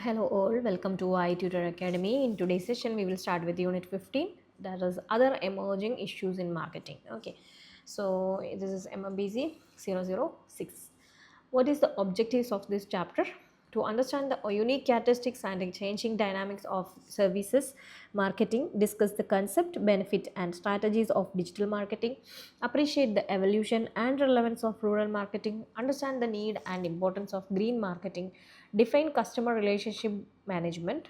Hello all, welcome to i-tutor Academy. In today's session, we will start with Unit 15, that is other emerging issues in marketing. Okay, so this is mbajourney 006. What is the objectives of this chapter? To understand the unique characteristics and changing dynamics of services marketing, discuss the concept, benefit and strategies of digital marketing, appreciate the evolution and relevance of rural marketing, understand the need and importance of green marketing, define customer relationship management,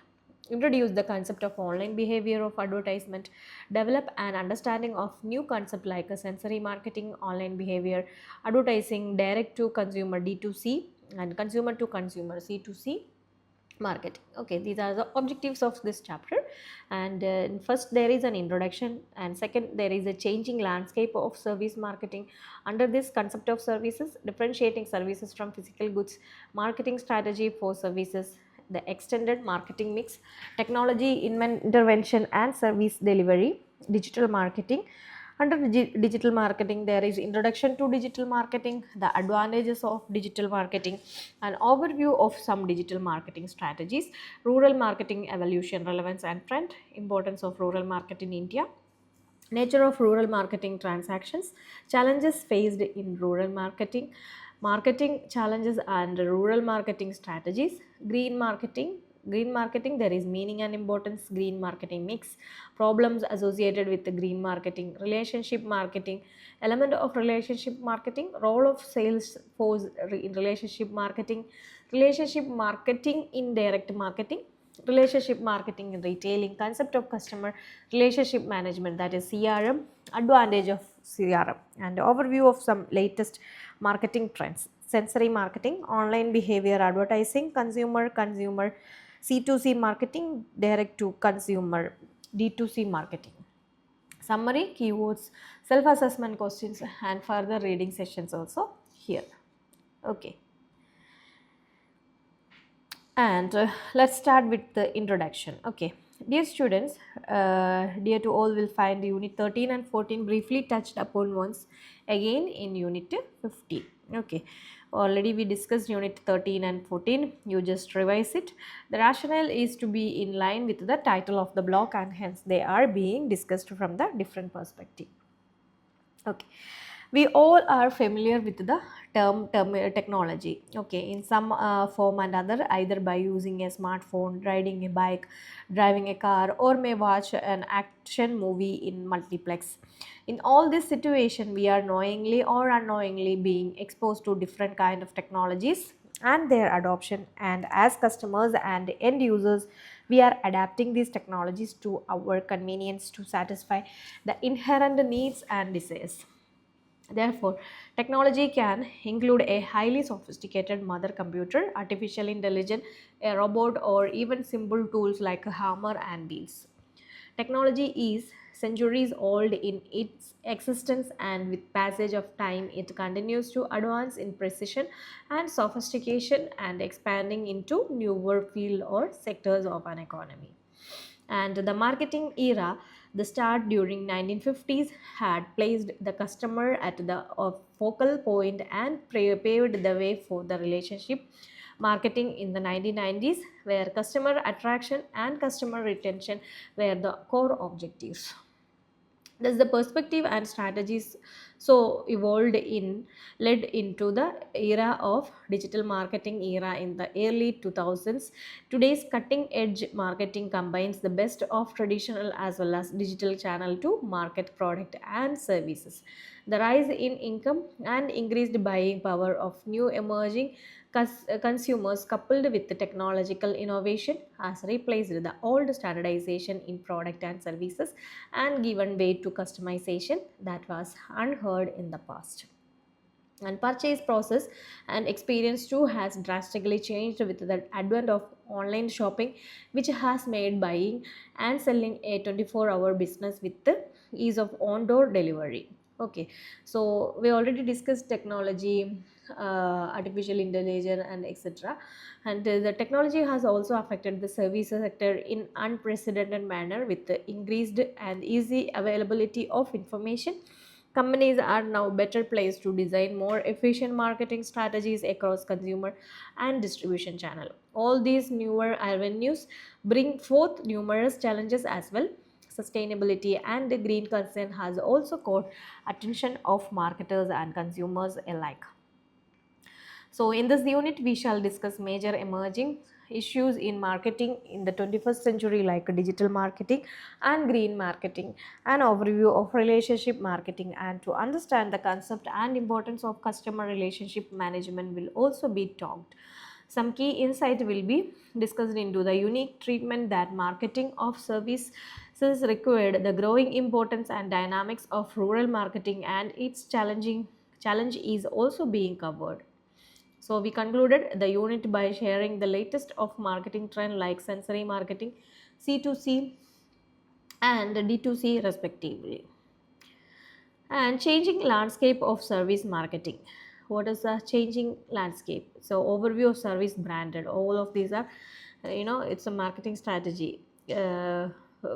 introduce the concept of online behavior of advertisement, develop an understanding of new concept like a sensory marketing, online behavior, advertising, direct to consumer D2C and consumer to consumer C2C marketing. Okay, these are the objectives of this chapter. And first there is an introduction, and second there is a changing landscape of service marketing. Under this concept of services, differentiating services from physical goods, marketing strategy for services, the extended marketing mix, technology intervention and service delivery, digital marketing. Under digital marketing, there is introduction to digital marketing, the advantages of digital marketing, an overview of some digital marketing strategies, rural marketing evolution, relevance and trend, importance of rural market in India, nature of rural marketing transactions, challenges faced in rural marketing, marketing challenges and rural marketing strategies, green marketing. Green marketing, there is meaning and importance, green marketing mix, problems associated with the green marketing, relationship marketing, element of relationship marketing, role of sales force in relationship marketing, relationship marketing in direct marketing, relationship marketing in retailing, concept of customer relationship management, that is CRM, advantage of CRM, and overview of some latest marketing trends, sensory marketing, online behavior advertising, consumer C2C marketing, direct to consumer D2C marketing. Summary, keywords, self-assessment questions and further reading sessions also here. Okay. And let's start with the introduction. Okay, dear students, dear to all, will find unit 13 and 14 briefly touched upon once again in unit 15. Okay, already we discussed unit 13 and 14, you just revise it. The rationale is to be in line with the title of the block, and hence they are being discussed from the different perspective. Okay, we all are familiar with the term technology, okay, in some form and other, either by using a smartphone, riding a bike, driving a car, or may watch an action movie in multiplex. In all this situation, we are knowingly or unknowingly being exposed to different kind of technologies and their adoption, and as customers and end users, we are adapting these technologies to our convenience to satisfy the inherent needs and desires. Therefore, technology can include a highly sophisticated mother computer, artificial intelligence, a robot, or even simple tools like a hammer and wheels. Technology is centuries old in its existence, and with passage of time it continues to advance in precision and sophistication and expanding into newer field or sectors of an economy. And the marketing era, the start during 1950s, had placed the customer at the focal point and paved the way for the relationship marketing in the 1990s, where customer attraction and customer retention were the core objectives. Thus the perspective and strategies so evolved in led into the era of digital marketing era in the early 2000s. Today's cutting edge marketing combines the best of traditional as well as digital channel to market product and services. The rise in income and increased buying power of new emerging consumers, coupled with the technological innovation, has replaced the old standardization in product and services and given way to customization that was unheard in the past. And purchase process and experience too has drastically changed with the advent of online shopping, which has made buying and selling a 24-hour business with the ease of on-door delivery. Okay, so we already discussed technology, artificial intelligence and etc, and the technology has also affected the services sector in unprecedented manner. With the increased and easy availability of information, companies are now better placed to design more efficient marketing strategies across consumer and distribution channel. All these newer avenues bring forth numerous challenges as well. Sustainability and the green concern has also caught attention of marketers and consumers alike. So, in this unit, we shall discuss major emerging issues in marketing in the 21st century, like digital marketing and green marketing, an overview of relationship marketing, and to understand the concept and importance of customer relationship management will also be talked. Some key insight will be discussed into the unique treatment that marketing of services required, the growing importance and dynamics of rural marketing, and its challenge is also being covered. So we concluded the unit by sharing the latest of marketing trend like sensory marketing, C2C and D2C respectively. And changing landscape of service marketing. What is the changing landscape? So overview of service branded. All of these are, it's a marketing strategy.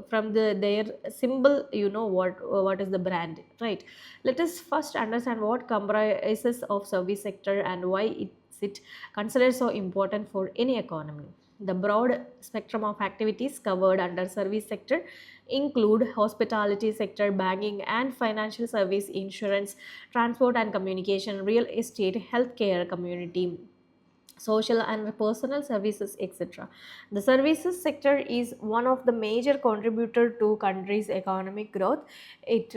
From their symbol, what is the brand, right? Let us first understand what comprises of service sector and why it considered so important for any economy. The broad spectrum of activities covered under service sector include hospitality sector, banking and financial service, insurance, transport and communication, real estate, healthcare, community, social and personal services, etc. The services sector is one of the major contributor to country's economic growth. It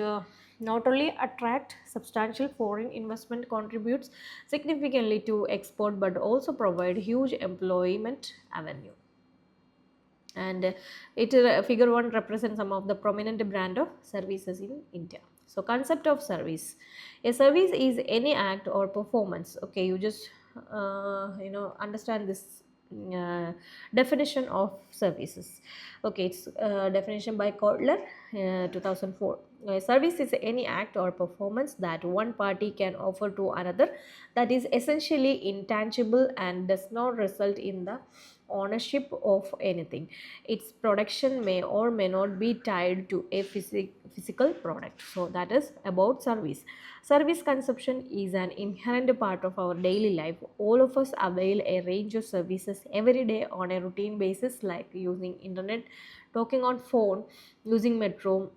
not only attract substantial foreign investment, contributes significantly to export, but also provide huge employment avenue. And it figure 1 represents some of the prominent brand of services in India. So concept of service: a service is any act or performance. Okay, you just understand this definition of services. Okay, it's definition by Kotler, 2004. A service is any act or performance that one party can offer to another that is essentially intangible and does not result in the ownership of anything. Its production may or may not be tied to a physical product. So that is about service. Service consumption is an inherent part of our daily life. All of us avail a range of services every day on a routine basis, like using internet, talking on phone, using metro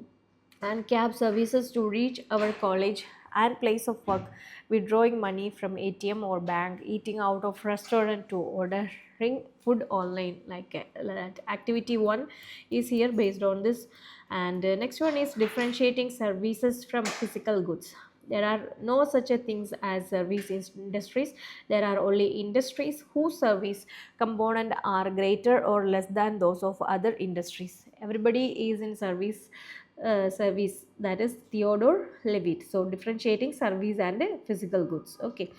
and cab services to reach our college and place of work, withdrawing money from ATM or bank, eating out of restaurant, to ordering food online. Like that. Activity 1 is here based on this. And next one is differentiating services from physical goods. There are no such a things as service industries. There are only industries whose service component are greater or less than those of other industries. Everybody is in service, that is Theodore Levitt. So differentiating service and physical goods. Okay,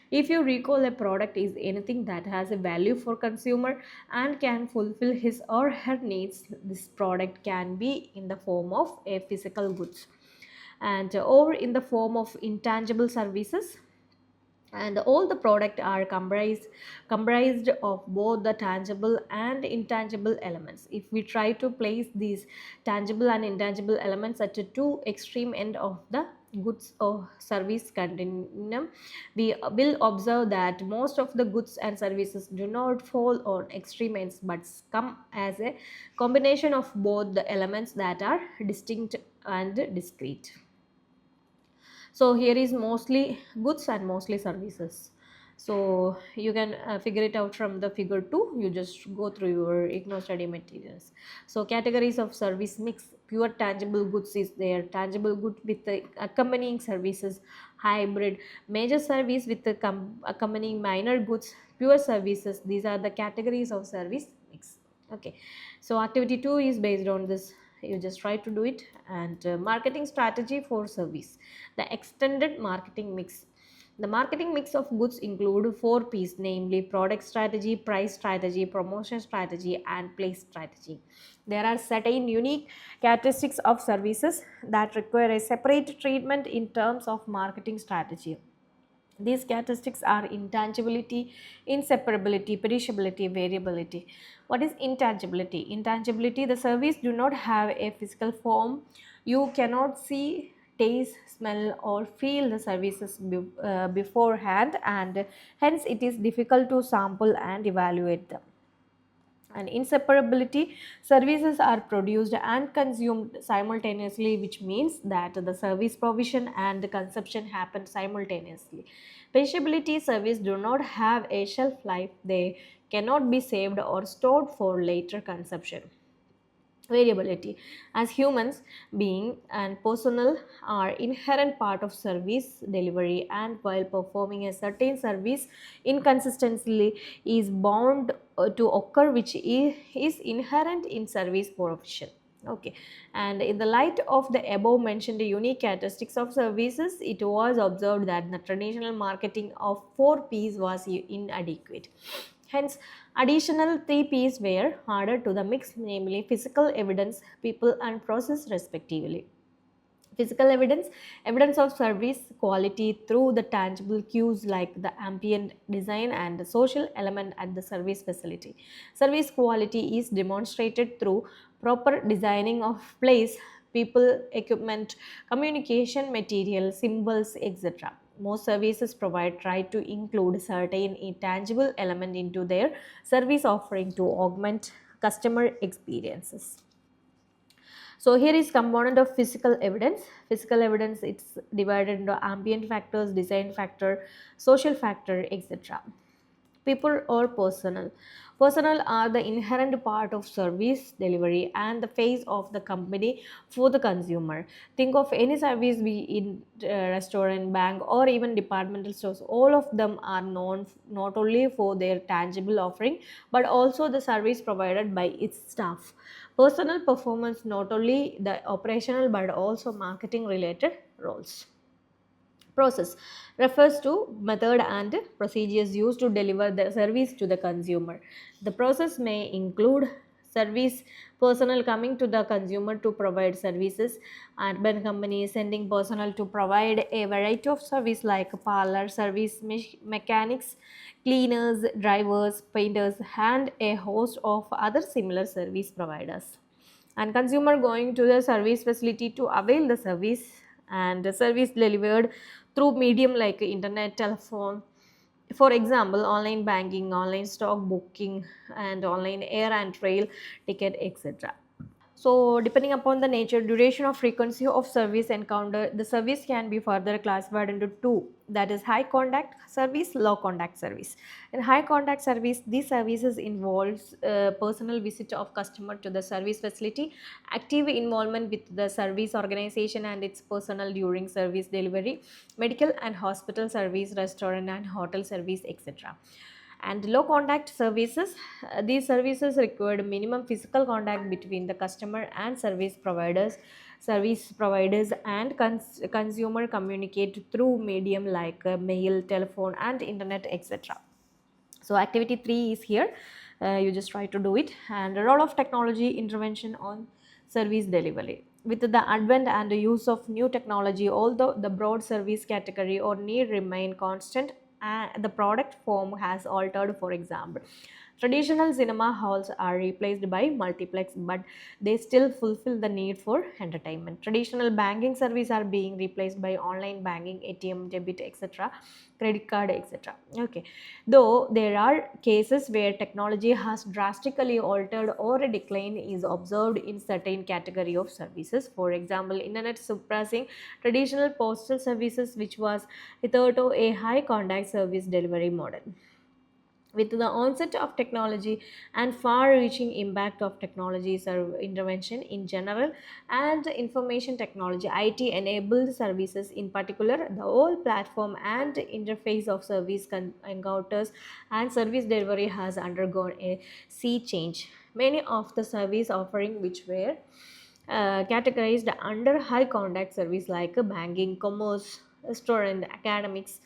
if you recall, a product is anything that has a value for consumer and can fulfill his or her needs. This product can be in the form of a physical goods and or in the form of intangible services, and all the product are comprised of both the tangible and intangible elements. If we try to place these tangible and intangible elements at the two extreme end of the goods or service continuum, we will observe that most of the goods and services do not fall on extreme ends but come as a combination of both the elements that are distinct and discrete. So here is mostly goods and mostly services. So you can figure it out from the figure 2. You just go through your Ignou study materials. So categories of service mix: pure tangible goods is there, tangible good with the accompanying services, hybrid, major service with the accompanying minor goods, pure services. These are the categories of service mix. Okay, so activity 2 is based on this. You just try to do it. And marketing strategy for service: the extended marketing mix. The marketing mix of goods include 4 P's, namely product strategy, price strategy, promotion strategy, and place strategy. There are certain unique characteristics of services that require a separate treatment in terms of marketing strategy. These characteristics are intangibility, inseparability, perishability, variability. What is intangibility? Intangibility: the service do not have a physical form. You cannot see, taste, smell or feel the services beforehand, and hence it is difficult to sample and evaluate them. And inseparability, services are produced and consumed simultaneously, which means that the service provision and the consumption happen simultaneously. Perishability, service do not have a shelf life, they cannot be saved or stored for later consumption. Variability, as humans being and personnel are inherent part of service delivery, and while performing a certain service inconsistently is bound to occur, which is inherent in service provision. Okay, and in the light of the above mentioned unique characteristics of services, it was observed that the traditional marketing of 4 P's was inadequate. Hence, additional 3 P's were added to the mix, namely physical evidence, people, and process, respectively. Physical evidence, evidence of service quality through the tangible cues like the ambient design and the social element at the service facility. Service quality is demonstrated through proper designing of place, people, equipment, communication material, symbols, etc. Most services provide try to include certain intangible element into their service offering to augment customer experiences. So here is component of physical evidence. Physical evidence, it's divided into ambient factors, design factor, social factor, etc. People or personal. Personal are the inherent part of service delivery and the face of the company for the consumer. Think of any service, be in restaurant, bank, or even departmental stores. All of them are known not only for their tangible offering but also the service provided by its staff. Personal performance, not only the operational but also marketing related roles. Process refers to method and procedures used to deliver the service to the consumer. The process may include service personnel coming to the consumer to provide services, urban companies sending personnel to provide a variety of service like parlor service, mechanics, cleaners, drivers, painters, and a host of other similar service providers. And consumer going to the service facility to avail the service, and the service delivered through medium like internet, telephone, for example online banking, online stock booking, and online air and rail ticket, etc. So, depending upon the nature, duration, or frequency of service encounter, the service can be further classified into two, that is high contact service, low contact service. In high contact service, these services involves personal visit of customer to the service facility, active involvement with the service organization and its personnel during service delivery, medical and hospital service, restaurant and hotel service, etc. And low contact services, these services required minimum physical contact between the customer and service providers and consumer communicate through medium like mail, telephone, and internet, etc. So activity 3 is here, you just try to do it. And the role of technology intervention on service delivery. With the advent and the use of new technology, although the broad service category or need remain constant, the product form has altered. For example, traditional cinema halls are replaced by multiplex, but they still fulfill the need for entertainment. Traditional banking service are being replaced by online banking, ATM, debit, etc., credit card, etc. Okay, though there are cases where technology has drastically altered or a decline is observed in certain category of services. For example, internet surpassing traditional postal services, which was hitherto a high contact service delivery model. With the onset of technology and far-reaching impact of technology intervention in general and information technology, IT-enabled services in particular, the whole platform and interface of service encounters and service delivery has undergone a sea change. Many of the service offering which were categorized under high contact service like banking, commerce, restaurant, academics,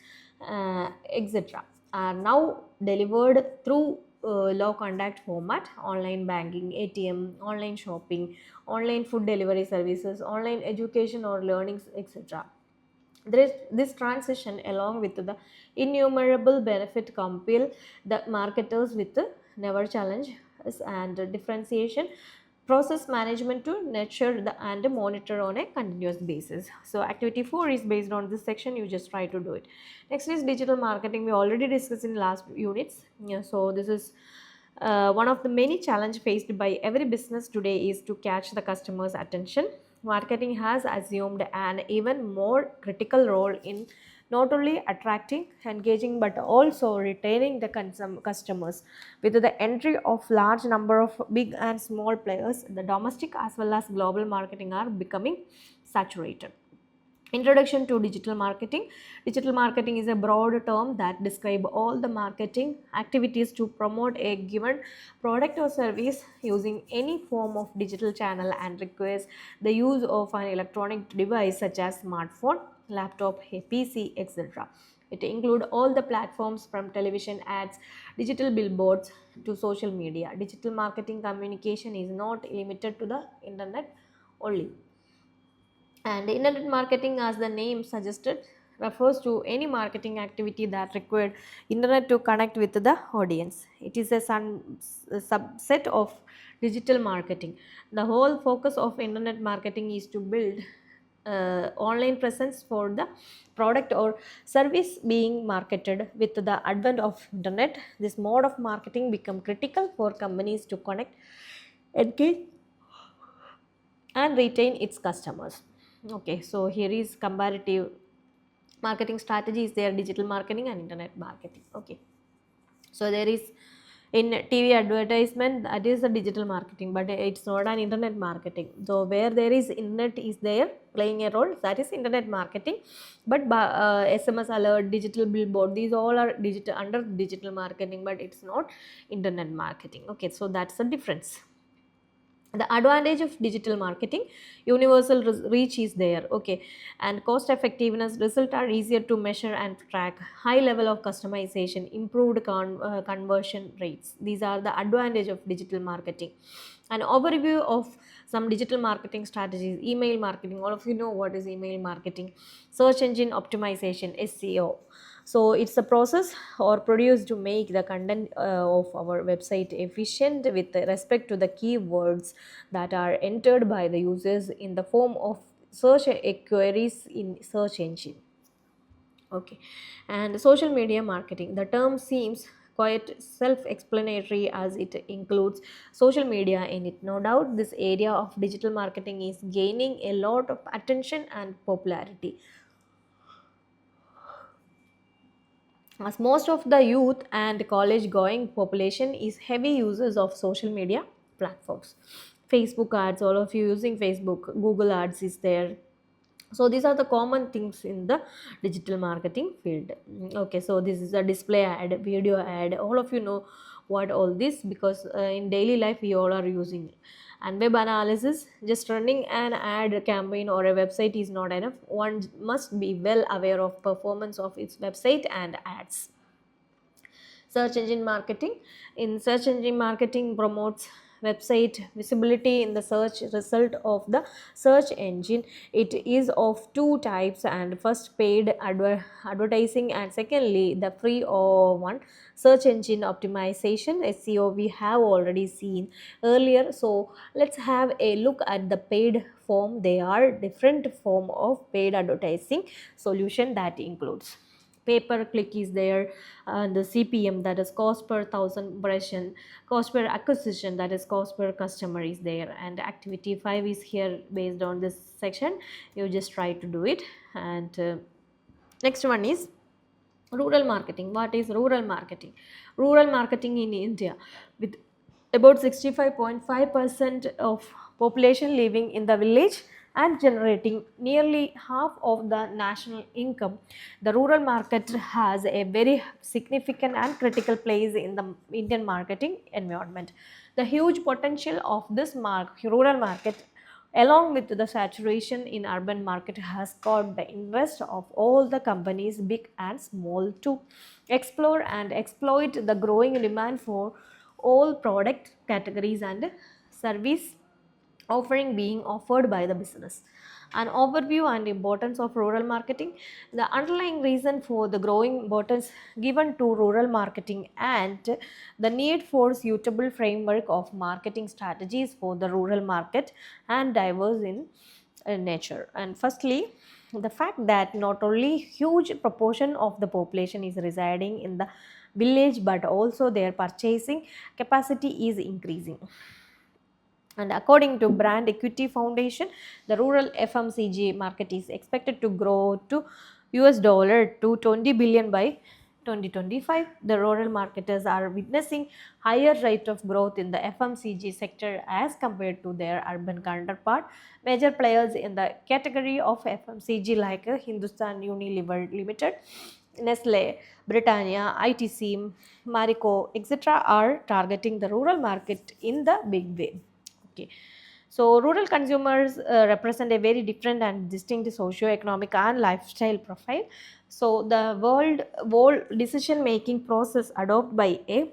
etc., are now delivered through low contact format: online banking, ATM, online shopping, online food delivery services, online education or learning, etc. This transition, along with the innumerable benefit, compel the marketers with the never challenge and differentiation process management to nurture and monitor on a continuous basis. So activity 4 is based on this section, you just try to do it. Next is digital marketing, we already discussed in last units. Yeah, so this is One of the many challenges faced by every business today is to catch the customer's attention. Marketing has assumed an even more critical role in not only attracting, engaging, but also retaining the customers. With the entry of large number of big and small players, the domestic as well as global marketing are becoming saturated. Introduction to digital marketing. Digital marketing is a broad term that describes all the marketing activities to promote a given product or service using any form of digital channel and requires the use of an electronic device such as smartphone, laptop, a PC, etc. It includes all the platforms from television ads, digital billboards to social media. Digital marketing communication is not limited to the internet only. And internet marketing, as the name suggested, refers to any marketing activity that required internet to connect with the audience. It is a subset of digital marketing. The whole focus of internet marketing is to build online presence for the product or service being marketed. With the advent of internet, this mode of marketing become critical for companies to connect, engage, and retain its customers. Okay, so here is comparative marketing strategies, there digital marketing and internet marketing. Okay, so there is in TV advertisement, that is a digital marketing, but it's not an internet marketing. So where there is internet is there playing a role, that is internet marketing. But SMS alert, digital billboard, these all are digital under digital marketing, but it's not internet marketing. Okay, so that's the difference. The advantage of digital marketing: universal reach is there, okay, and cost effectiveness, results are easier to measure and track, high level of customization, improved conversion rates. These are the advantage of digital marketing. An overview of some digital marketing strategies. Email marketing, all of you know what is email marketing. Search engine optimization, SEO. So it's a process or produced to make the content of our website efficient with respect to the keywords that are entered by the users in the form of search queries in search engine. Okay, and social media marketing. The term seems quite self-explanatory as it includes social media in it. No doubt, this area of digital marketing is gaining a lot of attention and popularity, as most of the youth and college going population is heavy users of social media platforms. Facebook ads, all of you using Facebook, Google ads is there. So these are the common things in the digital marketing field. Okay, so this is a display ad, video ad, all of you know what all this, because in daily life we all are using it. And web analysis, just running an ad campaign or a website is not enough, one must be well aware of performance of its website and ads. Search engine marketing. In search engine marketing promotes website visibility in the search result of the search engine. It is of two types, and first paid advertising, and secondly the free or one. Search engine optimization, SEO, we have already seen earlier. So let's have a look at the paid form. They are different form of paid advertising solution that includes pay per click is there, and the CPM, that is cost per thousand impression, cost per acquisition, that is cost per customer is there, and activity 5 is here based on this section. You just try to do it. And next one is rural marketing. What is rural marketing? Rural marketing in India, with about 65.5% of population living in the village and generating nearly half of the national income, the rural market has a very significant and critical place in the Indian marketing environment. The huge potential of this rural market, along with the saturation in urban market, has caught the interest of all the companies, big and small, to explore and exploit the growing demand for all product categories and service offering being offered by the business. An overview and importance of rural marketing. The underlying reason for the growing importance given to rural marketing and the need for suitable framework of marketing strategies for the rural market and diverse in nature. And firstly, the fact that not only huge proportion of the population is residing in the village, but also their purchasing capacity is increasing. And according to Brand Equity Foundation, the rural FMCG market is expected to grow to US dollar to 20 billion by 2025. The rural marketers are witnessing higher rate of growth in the FMCG sector as compared to their urban counterpart. Major players in the category of FMCG like Hindustan Unilever Limited, Nestle, Britannia, ITC, Marico, etc. are targeting the rural market in the big way. Okay. So rural consumers represent a very different and distinct socio-economic and lifestyle profile. So the world decision making process adopted by a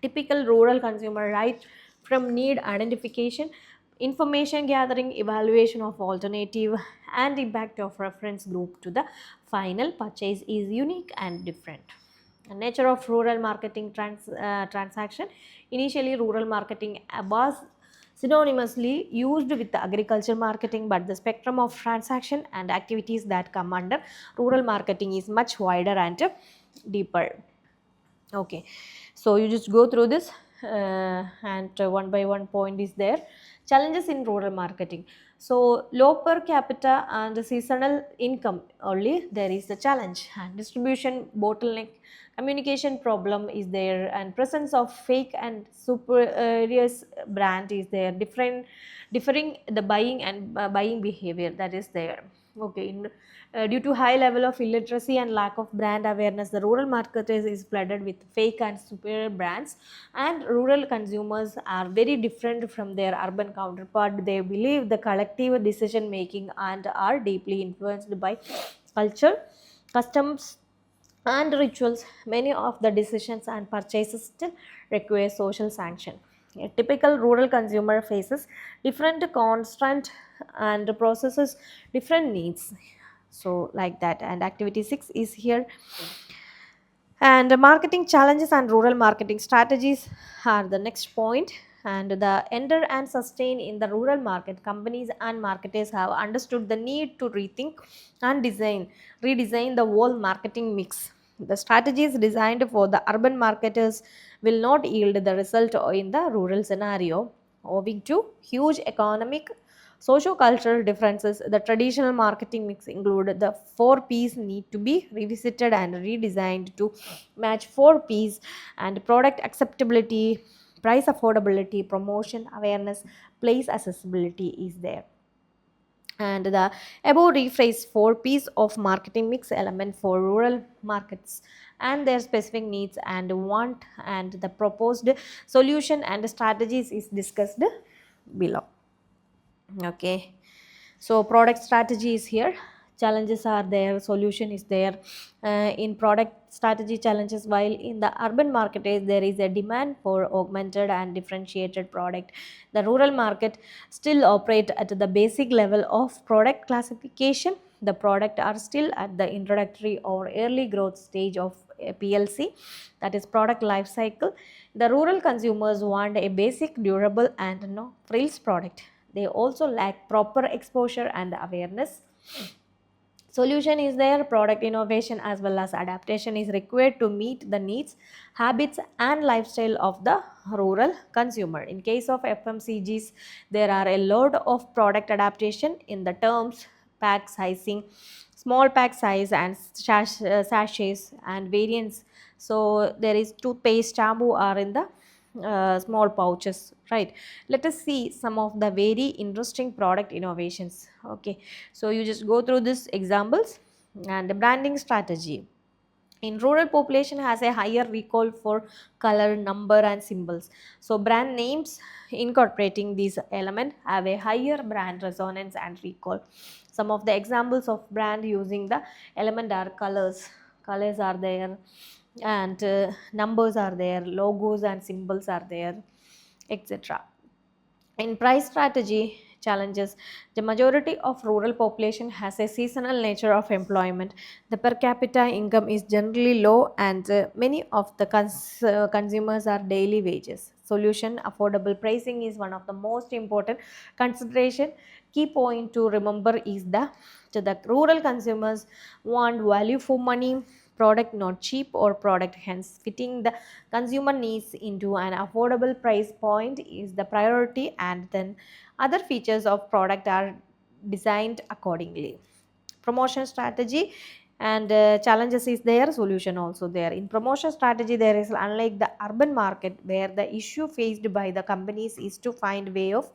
typical rural consumer, right from need identification, information gathering, evaluation of alternative, and impact of reference group to the final purchase is unique and different. The nature of rural marketing transaction. Initially, rural marketing was synonymously used with the agriculture marketing, but the spectrum of transaction and activities that come under rural marketing is much wider and deeper. Okay, so you just go through this and one by one point is there. Challenges in rural marketing. So low per capita and seasonal income only there is a challenge, and distribution bottleneck, communication problem is there, and presence of fake and spurious brand is there, differing the buying and buying behavior that is there. Okay, due to high level of illiteracy and lack of brand awareness, the rural market is flooded with fake and superior brands, and rural consumers are very different from their urban counterpart. They believe the collective decision making and are deeply influenced by culture, customs, and rituals. Many of the decisions and purchases still require social sanction. A typical rural consumer faces different constraint and processes different needs. So like that, and activity 6 is here. And the marketing challenges and rural marketing strategies are the next point. And the enter and sustain in the rural market, companies and marketers have understood the need to rethink and redesign the whole marketing mix. The strategies designed for the urban marketers will not yield the result in the rural scenario, owing to huge economic socio-cultural differences. The traditional marketing mix include the 4 P's need to be revisited and redesigned to match 4 P's, and product acceptability, price affordability, promotion, awareness, place accessibility is there. And the above rephrase 4 P's of marketing mix element for rural markets and their specific needs and want, and the proposed solution and strategies is discussed below. Okay, so product strategy is here, challenges are there, solution is there. In product strategy challenges, while in the urban market there is a demand for augmented and differentiated product, the rural market still operate at the basic level of product classification. The product are still at the introductory or early growth stage of a PLC, that is product life cycle. The rural consumers want a basic, durable, and no frills product. They also lack proper exposure and awareness. Solution is there, product innovation as well as adaptation is required to meet the needs, habits, and lifestyle of the rural consumer. In case of FMCGs, there are a lot of product adaptation in the terms pack sizing, small pack size, and sachets and variants. So there is toothpaste, shampoo are in the small pouches, right? Let us see some of the very interesting product innovations. Okay, so you just go through these examples. And the branding strategy in rural population has a higher recall for color, number, and symbols. So brand names incorporating these elements have a higher brand resonance and recall. Some of the examples of brand using the element are colors are there, and numbers are there, logos and symbols are there, etc. In price strategy challenges, the majority of rural population has a seasonal nature of employment. The per capita income is generally low, and many of the consumers are daily wages. Solution, affordable pricing is one of the most important consideration. Key point to remember is the rural consumers want value for money product not cheap or product hence fitting the consumer needs into an affordable price point is the priority, and then other features of product are designed accordingly. Promotion strategy and challenges is there, solution also there. In promotion strategy, there is, unlike the urban market where the issue faced by the companies is to find way of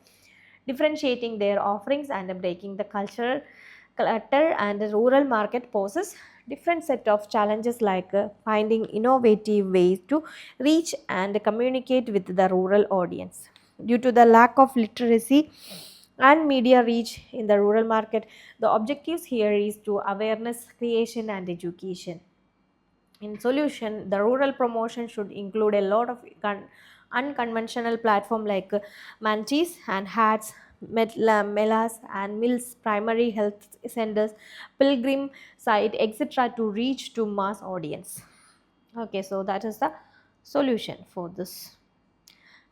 differentiating their offerings and breaking the cultural clutter, and the rural market poses different set of challenges like finding innovative ways to reach and communicate with the rural audience. Due to the lack of literacy and media reach in the rural market, the objectives here is to awareness creation and education. In solution, the rural promotion should include a lot of unconventional platform like mantis and hats, melas and mills, primary health centers, pilgrim site, etc. to reach to mass audience. Okay, so that is the solution for this.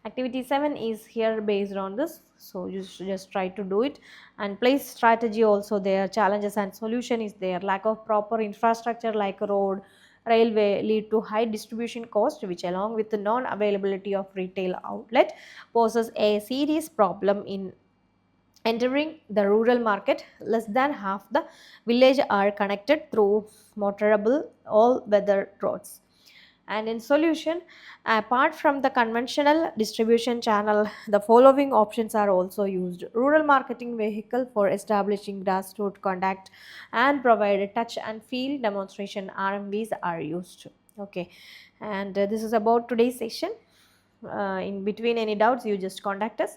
Activity 7 is here based on this, so you should just try to do it. And place strategy also there, challenges and solution is there. Lack of proper infrastructure like road, railway lead to high distribution cost, which along with the non availability of retail outlet poses a serious problem in entering the rural market. Less than half the village are connected through motorable all weather roads. And in solution, apart from the conventional distribution channel, the following options are also used. Rural marketing vehicle for establishing grassroots contact and provide a touch and feel demonstration, RMVs are used. Okay, and this is about today's session. In between any doubts, you just contact us.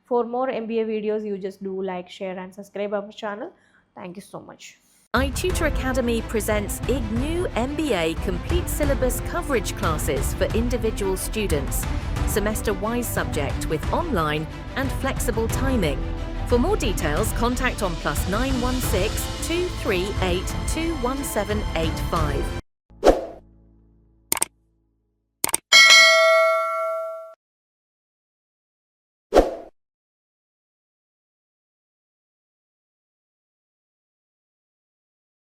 For more MBA videos, you just do like, share and subscribe our channel. Thank you so much. i-tutor Academy presents Ignou Mba complete syllabus coverage classes for individual students, semester-wise subject with online and flexible timing. For more details, contact on +916 238 21785.